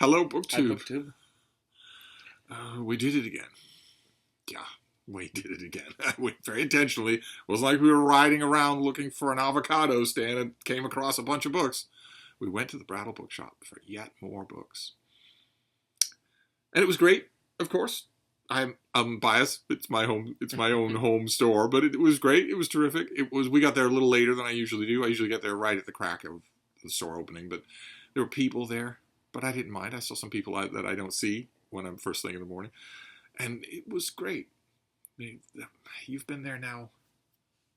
Hello, Hi, BookTube. BookTube. We did it again. Yeah, we did it again. We very intentionally. It was like we were riding around looking for an avocado stand and came across a bunch of books. We went to the Brattle Bookshop for yet more books. And it was great, of course. I'm biased. It's my home. It's my own home store, but it was great. It was terrific. It was. We got there a little later than I usually do. I usually get there right at the crack of the store opening, but there were people there. But I didn't mind. I saw some people that I don't see when I'm first thing in the morning, and it was great. You've been there now.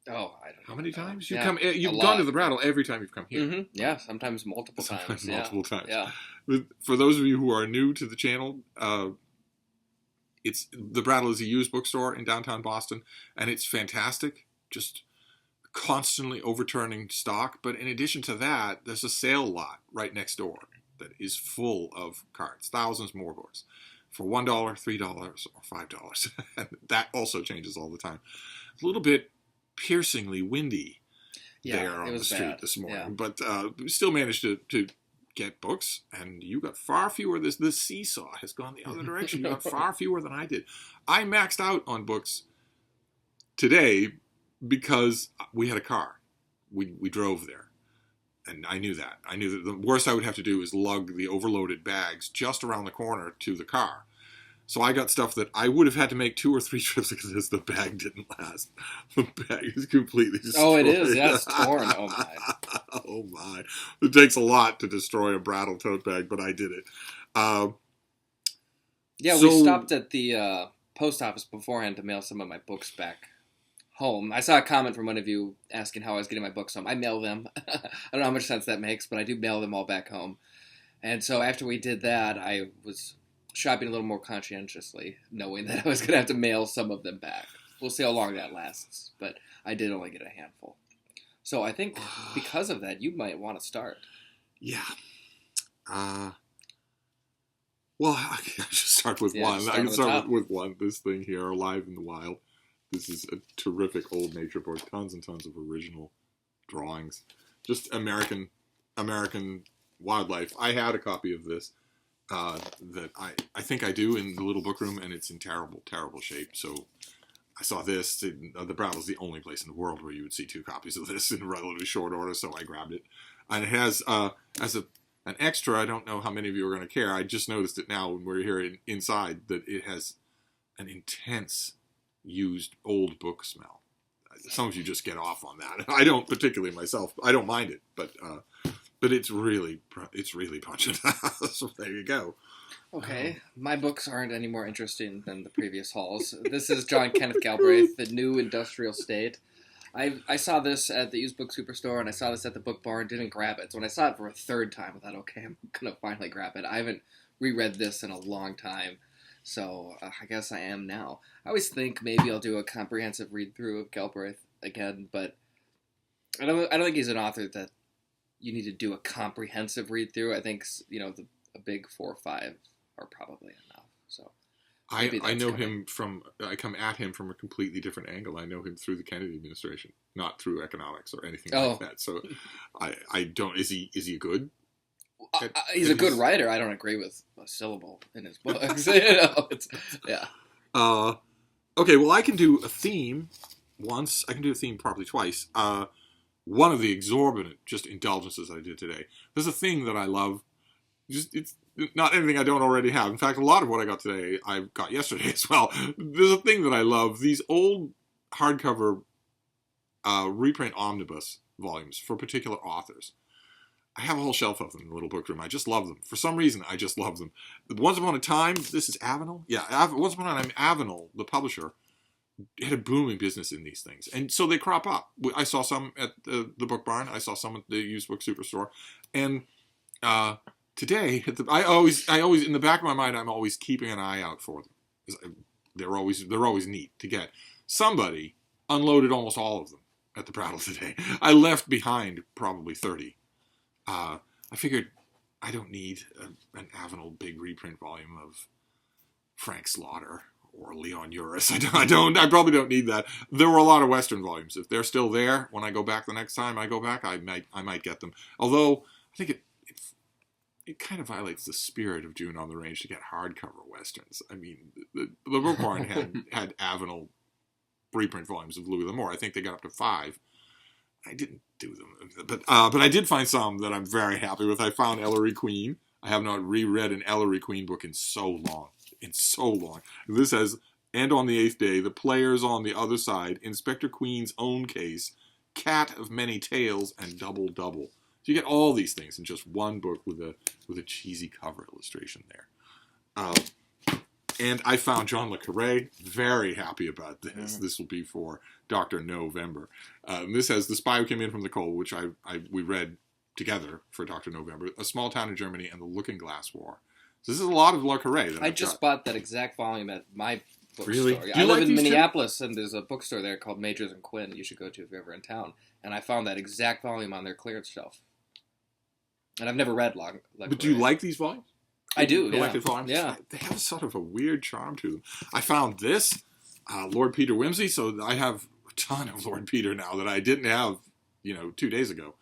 Oh, I don't know. How many times? Yeah, You've gone to the Brattle every time you've come here. Mm-hmm. Yeah, sometimes multiple times. Multiple times. Yeah. For those of you who are new to the channel, it's the Brattle is a used bookstore in downtown Boston, and it's fantastic. Just constantly overturning stock. But in addition to that, there's a sale lot right next door that is full of cards, thousands more books, for $1, $3, or $5. And that also changes all the time. A little bit piercingly windy there on the street this morning, but we still managed to get books, and you got far fewer. The seesaw has gone the other direction. You got far fewer than I did. I maxed out on books today because we had a car. We drove there, and I knew that. I knew that the worst I would have to do is lug the overloaded bags just around the corner to the car. So I got stuff that I would have had to make 2 or 3 trips because the bag didn't last. The bag is completely destroyed. Oh, it is. Yeah, it's torn. Oh, my. Oh, my. It takes a lot to destroy a Brattle tote bag, but I did it. We stopped at the post office beforehand to mail some of my books back home. I saw a comment from one of you asking how I was getting my books home. I mail them. I don't know how much sense that makes, but I do mail them all back home. And so after we did that, I was shopping a little more conscientiously, knowing that I was going to have to mail some of them back. We'll see how long that lasts, but I did only get a handful. So I think because of that, you might want to start. Yeah. Well, I can just start with one. I can start with one. This thing here, Alive in the Wild. This is a terrific old nature book. Tons and tons of original drawings. Just American wildlife. I had a copy of this. That I think I do in the little book room, and it's in terrible, terrible shape. So I saw this. The Brattle's the only place in the world where you would see 2 copies of this in relatively short order, so I grabbed it. And it has, as an extra, I don't know how many of you are going to care, I just noticed it now when we're here inside, that it has an intense used old book smell. Some of you just get off on that. I don't particularly myself. I don't mind it, but it's really punching. So there you go. Okay, my books aren't any more interesting than the previous hauls. This is John Kenneth Galbraith, The New Industrial State. I saw this at the used book superstore, and I saw this at the book barn, didn't grab it. So when I saw it for a third time, I thought, okay, I'm going to finally grab it. I haven't reread this in a long time, so I guess I am now. I always think maybe I'll do a comprehensive read-through of Galbraith again, but I don't think he's an author that you need to do a comprehensive read-through. I think, a big 4 or 5 are probably enough. So I know him I come at him from a completely different angle. I know him through the Kennedy administration, not through economics or anything like that. So I don't, is he good? He's a good writer. I don't agree with a syllable in his books. Yeah. Okay, well, I can do a theme once. I can do a theme probably twice. One of the exorbitant just indulgences I did today. There's a thing that I love. It's not anything I don't already have. In fact, a lot of what I got today, I got yesterday as well. There's a thing that I love. These old hardcover reprint omnibus volumes for particular authors. I have a whole shelf of them in the little book room. I just love them. For some reason, I just love them. Once upon a time, this is Avenel? Yeah, once upon a time, Avenel, the publisher, had a booming business in these things. And so they crop up. I saw some at the book barn. I saw some at the used book superstore. And today, I always in the back of my mind, I'm always keeping an eye out for them. They're always neat to get. Somebody unloaded almost all of them at the Brattle today. I left behind probably 30. I figured I don't need an Avenel big reprint volume of Frank Slaughter or Leon Uris. I probably don't need that. There were a lot of Western volumes. If they're still there when I go back the next time I go back, I might get them. Although I think it kind of violates the spirit of June on the Range to get hardcover westerns. I mean, the Book Barn had Avenel reprint volumes of Louis L'Amour. I think they got up to 5. I didn't do them, but I did find some that I'm very happy with. I found Ellery Queen. I have not reread an Ellery Queen book in so long. This has And on the Eighth Day, The Players on the Other Side, Inspector Queen's Own Case, Cat of Many Tales, and Double Double. So you get all these things in just one book with a cheesy cover illustration there. And I found John le Carré. Very happy about this. This will be for Dr. November. This has The Spy Who Came In from the Cold, which we read together for Dr. November, A Small Town in Germany, and The Looking Glass War. So this is a lot of le Carré. I just bought that exact volume at my bookstore. Really? I live in Minneapolis, and there's a bookstore there called Majors and Quinn you should go to if you're ever in town. And I found that exact volume on their clearance shelf. And I've never read le Carré. But do you like these volumes? I do, collected volumes. Yeah. They have sort of a weird charm to them. I found this, Lord Peter Wimsey, so I have a ton of Lord Peter now that I didn't have, 2 days ago.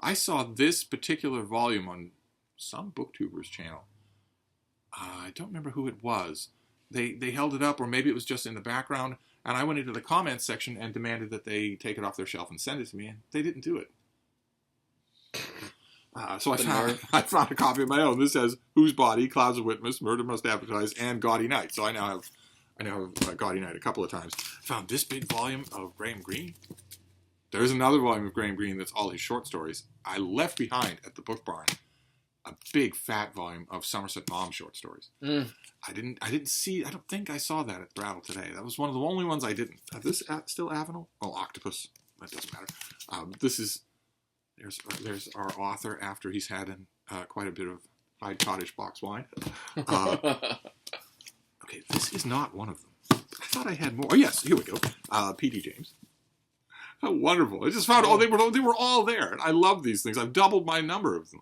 I saw this particular volume on some BookTubers channel. I don't remember who it was. They held it up, or maybe it was just in the background, and I went into the comments section and demanded that they take it off their shelf and send it to me, and they didn't do it. So I found a copy of my own. This says Whose Body, Clouds of Witness, Murder Must Advertise, and Gaudy Night. So I now have Gaudy Night a couple of times. Found this big volume of Graham Greene. There's another volume of Graham Greene that's all his short stories. I left behind at the Book Barn a big fat volume of Somerset Maugham short stories. I don't think I saw that at Brattle today. That was one of the only ones I didn't. Is this still Avenel? Oh, Octopus. That doesn't matter. There's our author after he's had quite a bit of Hyde Cottage box wine. Okay, this is not one of them. I thought I had more. Oh, yes, here we go. P.D. James. How wonderful. I just found, they were all there. And I love these things. I've doubled my number of them.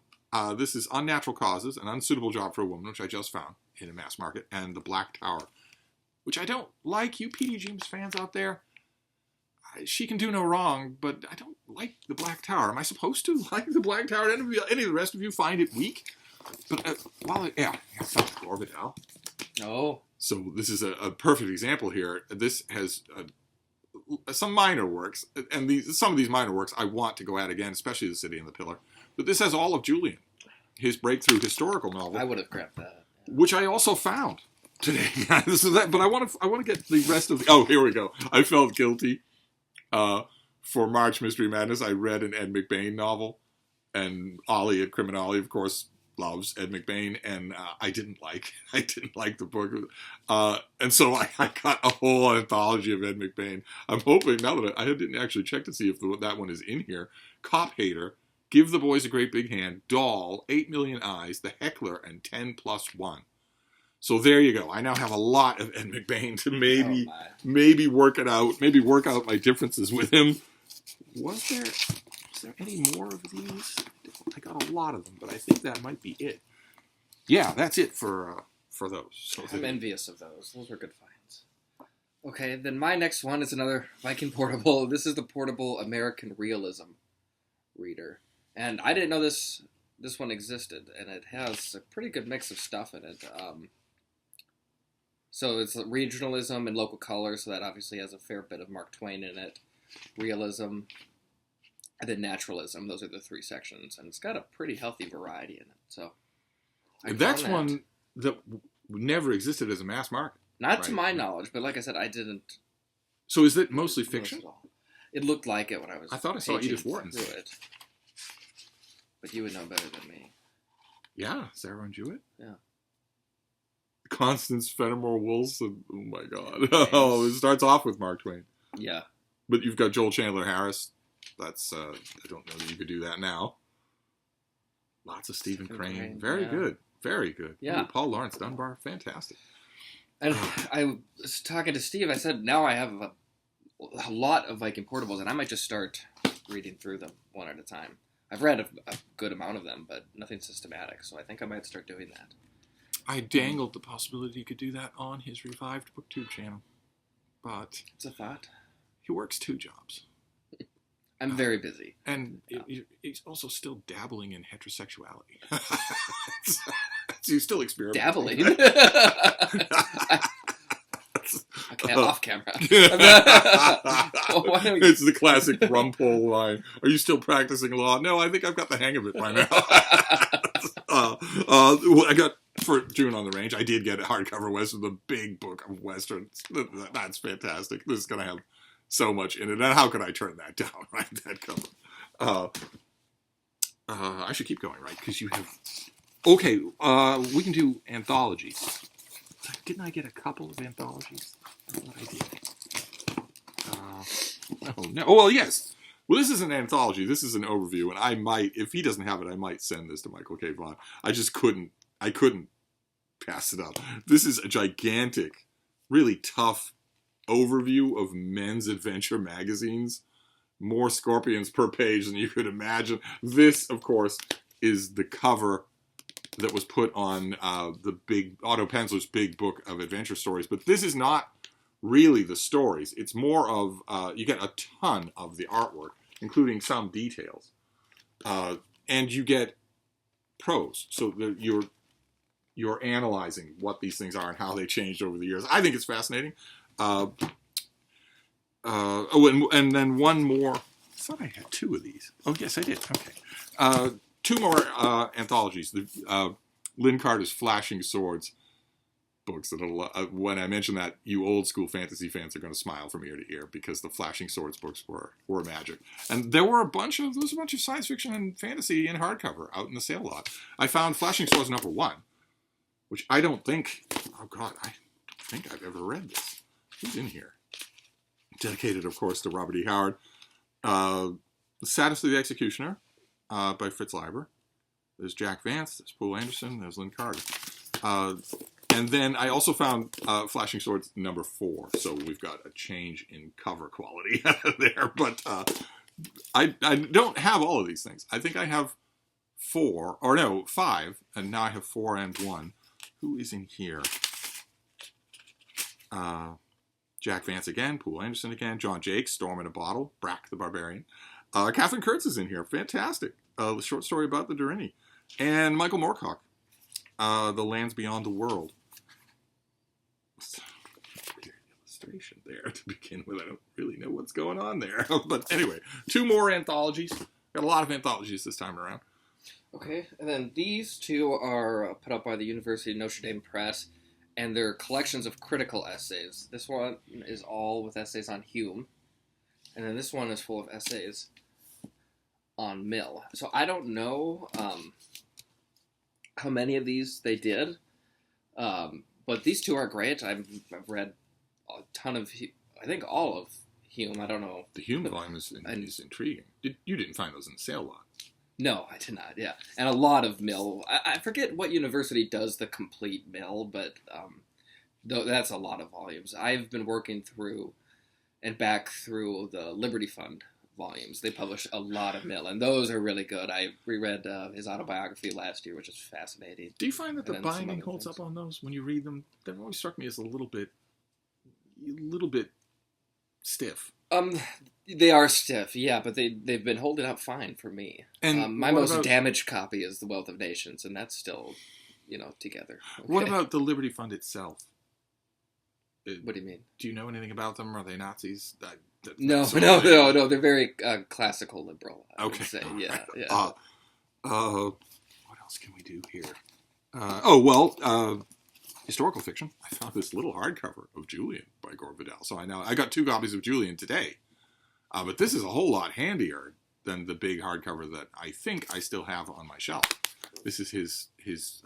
This is Unnatural Causes, An Unsuitable Job for a Woman, which I just found in a mass market, and The Black Tower, which I don't like. You P.D. James fans out there, she can do no wrong, but I don't like The Black Tower. Am I supposed to like The Black Tower? Any of the rest of you find it weak? But, I found Gorvidal. Oh. So this is a perfect example here. This has some minor works, and some of these minor works I want to go at again, especially The City and the Pillar. But this has all of Julian, his breakthrough historical novel. I would have grabbed that. Which I also found today. But I want to get the rest of the... Oh, here we go. I felt guilty. For March Mystery Madness, I read an Ed McBain novel, and Ollie at Criminale, of course, loves Ed McBain, and I didn't like the book, and so I got a whole anthology of Ed McBain. I'm hoping, now that I didn't actually check to see if that one is in here, Cop Hater, Give the Boys a Great Big Hand, Doll, 8 Million Eyes, The Heckler, and 10+1. So there you go. I now have a lot of Ed McBain to maybe work it out, maybe work out my differences with him. Was there any more of these? I got a lot of them, but I think that might be it. Yeah, that's it for those. So I'm envious of those. Those were good finds. Okay, then my next one is another Viking Portable. This is the Portable American Realism reader. And I didn't know this one existed, and it has a pretty good mix of stuff in it. So it's regionalism and local color, so that obviously has a fair bit of Mark Twain in it. Realism, and then naturalism. Those are the 3 sections, and it's got a pretty healthy variety in it. So that's one that never existed as a mass market. Not to my knowledge, but like I said, I didn't. So is it mostly fiction? It looked like it when I was. I thought I saw Edith Wharton through it. But you would know better than me. Yeah, Sarah and Jewett. Yeah. Constance Fenimore Wilson. Oh my God. Oh, it starts off with Mark Twain. Yeah. But you've got Joel Chandler Harris. That's I don't know that you could do that now. Lots of Stephen Crane. Very good. Very good. Yeah. Ooh, Paul Laurence Dunbar. Fantastic. And I was talking to Steve. I said, now I have a lot of Viking Portables, and I might just start reading through them one at a time. I've read a good amount of them, but nothing systematic, so I think I might start doing that. I dangled the possibility you could do that on his revived BookTube channel, but it's a thought. He works 2 jobs. I'm very busy. And he's also still dabbling in heterosexuality. So he's still experimenting. Dabbling. Okay, off camera. It's the classic Rumpole line. Are you still practicing law? No, I think I've got the hang of it by now. I got, for June on the Range, I did get a hardcover Western, the big book of Westerns. That's fantastic. This is going to have so much in it. And how could I turn that down, right? That cover. I should keep going, right? Because you have... Okay, we can do anthologies. Didn't I get a couple of anthologies? What I did. Oh, no. Oh, well, yes. Well, this is an anthology. This is an overview, and I might, if he doesn't have it, I might send this to Michael K. Vaughan. I couldn't pass it up. This is a gigantic, really tough overview of men's adventure magazines. More scorpions per page than you could imagine. This, of course, is the cover that was put on the big Otto Penzler's big book of adventure stories. But this is not really the stories. It's more of, you get a ton of the artwork, including some details. And you get prose. So you're analyzing what these things are and how they changed over the years. I think it's fascinating. And then one more. I thought I had two of these. Oh, yes, I did. Okay. Two more anthologies. Lynn Carter's Flashing Swords books. When I mention that, you old school fantasy fans are going to smile from ear to ear because the Flashing Swords books were magic. And there was a bunch of science fiction and fantasy in hardcover out in the sale lot. I found Flashing Swords #1, which I don't think. Oh God, I don't think I've ever read this. Who's in here? Dedicated, of course, to Robert E. Howard. The Saddest of the Executioner by Fritz Leiber. There's Jack Vance, there's Poul Anderson, there's Lynn Carter. And then I also found Flashing Swords #4, so we've got a change in cover quality there. But I don't have all of these things. I think I have 5, and now I have 4 and 1. Who is in here? Jack Vance again, Poul Anderson again, John Jakes, Storm in a Bottle, Brack the Barbarian. Catherine Kurtz is in here. Fantastic. The short story about the Durini. And Michael Moorcock, The Lands Beyond the World. Weird illustration there to begin with. I don't really know what's going on there. But anyway, 2 more anthologies. Got a lot of anthologies this time around. Okay, and then these 2 are put up by the University of Notre Dame Press, and they're collections of critical essays. This one is all with essays on Hume, and then this one is full of essays on Mill. So I don't know how many of these they did, but these 2 are great. I've read a ton of, I think all of Hume. I don't know. The Hume volume is intriguing. You didn't find those in the sale lot? No, I did not, yeah. And a lot of Mill. I forget what university does the complete Mill, but that's a lot of volumes. I've been working through and back through the Liberty Fund volumes. They publish a lot of Mill, and those are really good. I reread his autobiography last year, which is fascinating. Do you find that the binding holds up on those when you read them? They've always struck me as a little bit stiff. They are stiff, yeah, but they've been holding up fine for me. And my most damaged copy is The Wealth of Nations, and that's still, together. Okay. What about the Liberty Fund itself? What do you mean? Do you know anything about them? Are they Nazis? No. They're very classical liberal, I would say. Yeah. What else can we do here? Historical fiction. I found this little hardcover of Julian by Gore Vidal. So I got 2 copies of Julian today. But this is a whole lot handier than the big hardcover that I think I still have on my shelf. This is his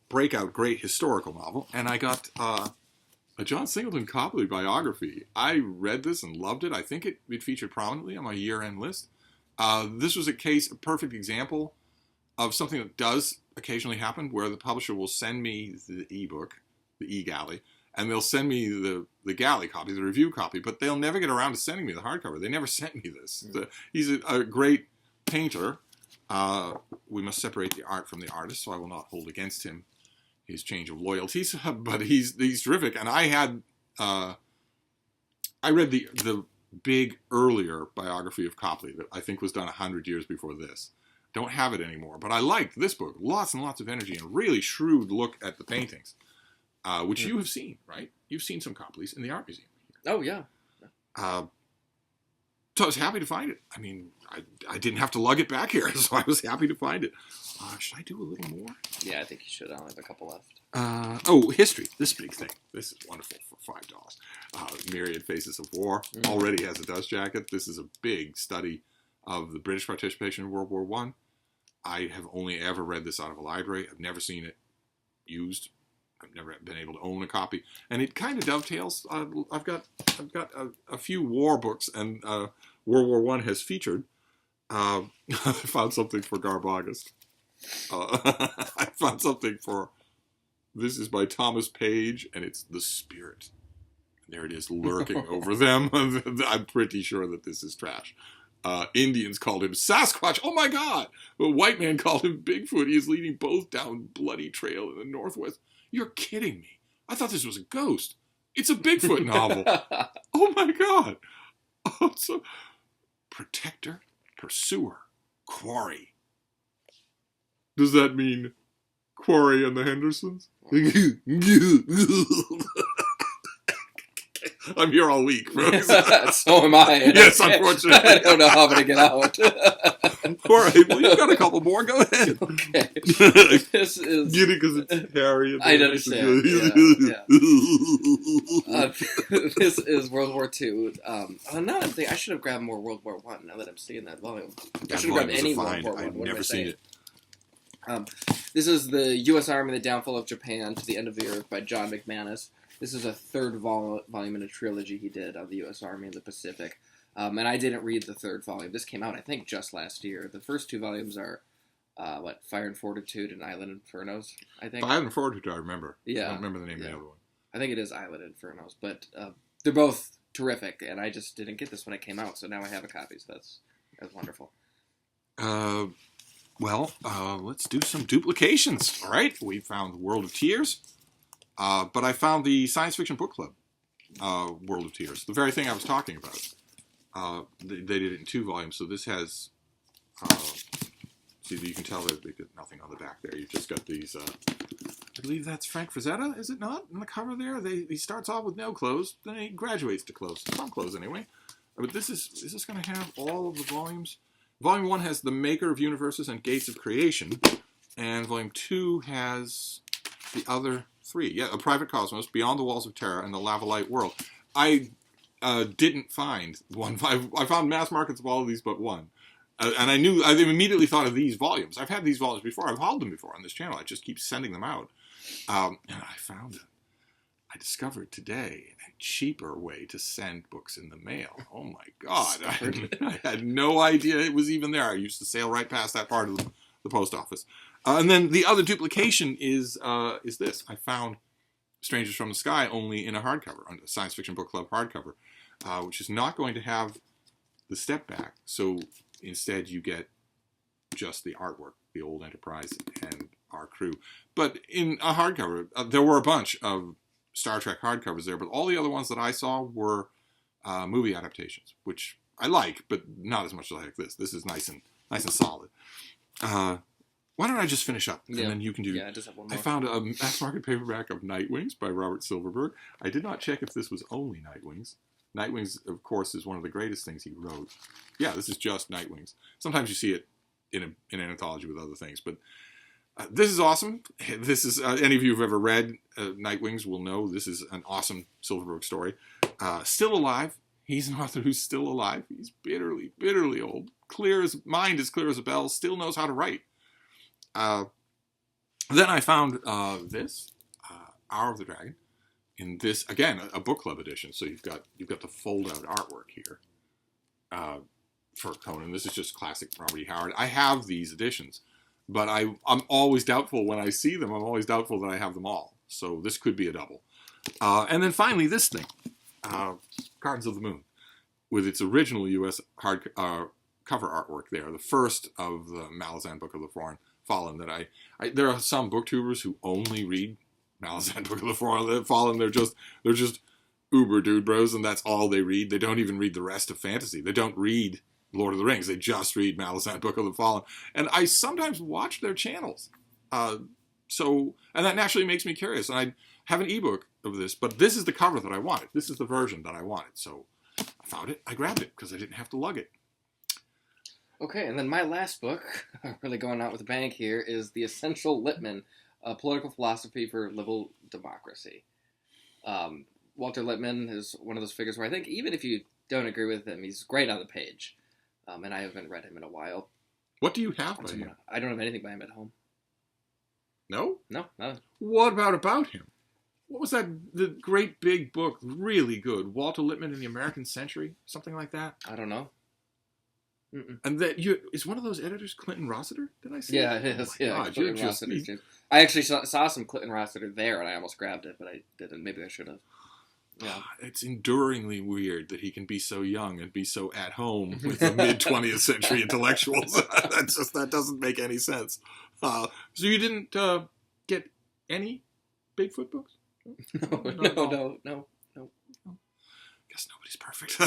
breakout great historical novel. And I got a John Singleton Copley biography. I read this and loved it. I think it featured prominently on my year-end list. This was a perfect example of something that does occasionally happen, where the publisher will send me the ebook, the eGalley, and they'll send me the galley copy, the review copy, but they'll never get around to sending me the hardcover. They never sent me this. He's a great painter. We must separate the art from the artist, so I will not hold against him his change of loyalties, but he's terrific. And I read the big earlier biography of Copley that I think was done 100 years before this. Don't have it anymore, but I liked this book. Lots and lots of energy and really shrewd look at the paintings, which you have seen, right? You've seen some Copleys in the art museum. Oh, yeah. So I was happy to find it. I mean, I didn't have to lug it back here, so I was happy to find it. Should I do a little more? Yeah, I think you should. I only have a couple left. History. This big thing. This is wonderful for $5. Myriad Faces of War. Already has a dust jacket. This is a big study of the British participation in World War I. I have only ever read this out of a library. I've never seen it used. I've never been able to own a copy, and it kind of dovetails. I've got a few war books, and World War I has featured. I found something for Garb August. I found something for. This is by Thomas Page, and it's The Spirit. There it is, lurking over them. I'm pretty sure that this is trash. Indians called him Sasquatch. Oh my God! A white man called him Bigfoot. He is leading both down bloody trail in the Northwest. You're kidding me. I thought this was a ghost. It's a Bigfoot novel. Oh my God. Oh, so protector, pursuer, quarry. Does that mean Quarry and the Hendersons? I'm here all week, folks. So am I. Yes, unfortunately. I don't know how I'm going to get out. All right, well, you've got a couple more. Go ahead. Okay. This is... Get it because it's Harry. And I understand. This is World War II. Now I'm thinking I should have grabbed more World War I now that I'm seeing that volume. I should have grabbed any World War I. I've never seen it. This is the U.S. Army, the Downfall of Japan to the End of the Earth by John McManus. This is a third volume in a trilogy he did of the U.S. Army in the Pacific. And I didn't read the third volume. This came out, I think, just last year. The first two volumes are, Fire and Fortitude and Island Infernos, I think. Fire and Fortitude, I remember. Yeah. I don't remember the name of the other one. I think it is Island Infernos. But they're both terrific, and I just didn't get this when it came out, so now I have a copy, so that's wonderful. Let's do some duplications, all right? We found World of Tears, but I found the Science Fiction Book Club World of Tears, the very thing I was talking about. They did it in 2 volumes, so this has, see, you can tell that they did nothing on the back there. You've just got these, I believe that's Frank Frazetta, is it not? In the cover there, he starts off with no clothes, then he graduates to clothes, some clothes anyway. But is this going to have all of the volumes? Volume 1 has The Maker of Universes and Gates of Creation, and Volume 2 has the other 3. Yeah, A Private Cosmos, Beyond the Walls of Terror, and The Lavalite World. I didn't find one. I found mass markets of all of these but one. And I immediately thought of these volumes. I've had these volumes before. I've hauled them before on this channel. I just keep sending them out. And I discovered today a cheaper way to send books in the mail. Oh my God. I had no idea it was even there. I used to sail right past that part of the post office. And then the other duplication is this. I found Strangers from the Sky only in a hardcover, on the Science Fiction Book Club hardcover, which is not going to have the step back. So instead you get just the artwork, the old Enterprise and our crew. But in a hardcover, there were a bunch of Star Trek hardcovers there, but all the other ones that I saw were movie adaptations, which I like, but not as much as I like this. This is nice and solid. Why don't I just finish up, and then you can do... Yeah, I just have one more. I found a mass market paperback of Nightwings by Robert Silverberg. I did not check if this was only Nightwings. Nightwings, of course, is one of the greatest things he wrote. Yeah, this is just Nightwings. Sometimes you see it in an anthology with other things, but this is awesome. This is any of you who've ever read Nightwings will know this is an awesome Silverberg story. Still alive. He's an author who's still alive. He's bitterly, bitterly old. Mind is clear as a bell. Still knows how to write. Then I found this Hour of the Dragon in this, again, a book club edition. So you've got the fold out artwork here for Conan. This is just classic Robert E. Howard. I have these editions, but I'm always doubtful when I see them. I'm always doubtful that I have them all. So this could be a double. And then finally this thing, Gardens of the Moon, with its original U.S. cover artwork there. The first of the Malazan Book of the Fallen that there are some booktubers who only read Malazan Book of the Fallen. They're just uber dude bros, and that's all they read. They don't even read the rest of fantasy. They don't read Lord of the Rings. They just read Malazan Book of the Fallen. And I sometimes watch their channels. And that naturally makes me curious. And I have an ebook of this, but this is the cover that I wanted. This is the version that I wanted. So I found it. I grabbed it because I didn't have to lug it. Okay, and then my last book, really going out with a bang here, is The Essential Lippmann, A Political Philosophy for Liberal Democracy. Walter Lippmann is one of those figures where I think even if you don't agree with him, he's great on the page. And I haven't read him in a while. What do you have by him? I don't have anything by him at home. No? No, nothing. What about him? What was that? The great big book, really good. Walter Lippmann in the American Century? Something like that? I don't know. Mm-mm. And is one of those editors Clinton Rossiter? Did I say? Yeah, it is. Yeah, God, Clinton Rossiter, too. I actually saw some Clinton Rossiter there, and I almost grabbed it, but I didn't. Maybe I should have. Yeah. It's enduringly weird that he can be so young and be so at home with the mid-20th century intellectuals. That doesn't make any sense. So you didn't get any Bigfoot books? No. Guess nobody's perfect.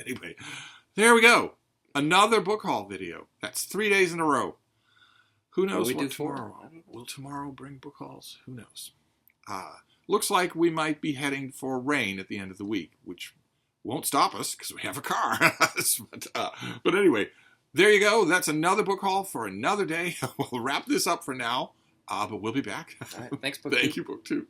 Anyway, there we go. Another book haul video. That's 3 days in a row. Who knows what tomorrow? Will tomorrow bring book hauls? Who knows? Looks like we might be heading for rain at the end of the week, which won't stop us because we have a car. But anyway, there you go. That's another book haul for another day. We'll wrap this up for now, but we'll be back. All right, thanks, Book Thank Two. you, Book Two.